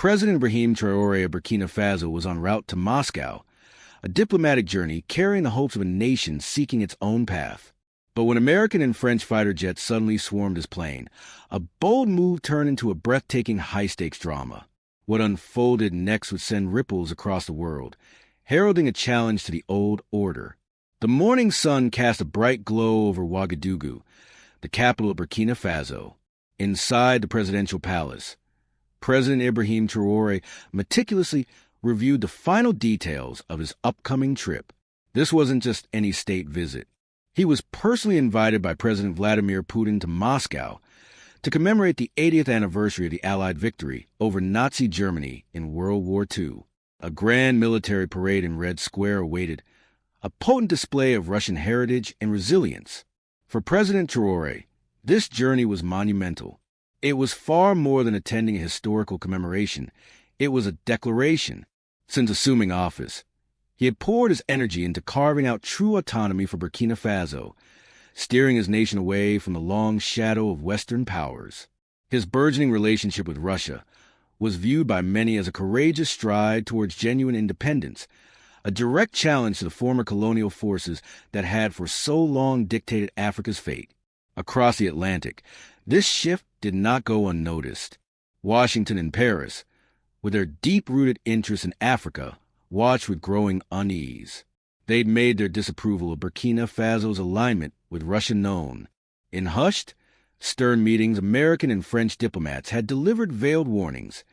President Ibrahim Traoré of Burkina Faso was en route to Moscow, a diplomatic journey carrying the hopes of a nation seeking its own path. But when American and French fighter jets suddenly swarmed his plane, a bold move turned into a breathtaking high-stakes drama. What unfolded next would send ripples across the world, heralding a challenge to the old order. The morning sun cast a bright glow over Ouagadougou, the capital of Burkina Faso. Inside the presidential palace, President Ibrahim Traoré meticulously reviewed the final details of his upcoming trip. This wasn't just any state visit. He was personally invited by President Vladimir Putin to Moscow to commemorate the 80th anniversary of the Allied victory over Nazi Germany in World War II. A grand military parade in Red Square awaited, a potent display of Russian heritage and resilience. For President Traoré, this journey was monumental. It was far more than attending a historical commemoration. It was a declaration. Since assuming office, he had poured his energy into carving out true autonomy for Burkina Faso, steering his nation away from the long shadow of Western powers. His burgeoning relationship with Russia was viewed by many as a courageous stride towards genuine independence, a direct challenge to the former colonial forces that had for so long dictated Africa's fate. Across the Atlantic, this shift did not go unnoticed. Washington and Paris, with their deep-rooted interest in Africa, watched with growing unease. They'd made their disapproval of Burkina Faso's alignment with Russia known. In hushed, stern meetings, American and French diplomats had delivered veiled warnings.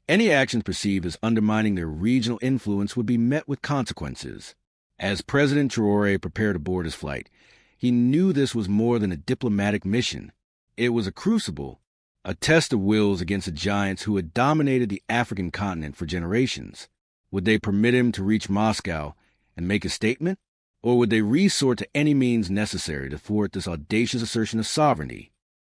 Any actions perceived as undermining their regional influence would be met with consequences. As President Traoré prepared to board his flight, he knew this was more than a diplomatic mission. It was a crucible, a test of wills against the giants who had dominated the African continent for generations. Would they permit him to reach Moscow and make a statement? Or would they resort to any means necessary to thwart this audacious assertion of sovereignty?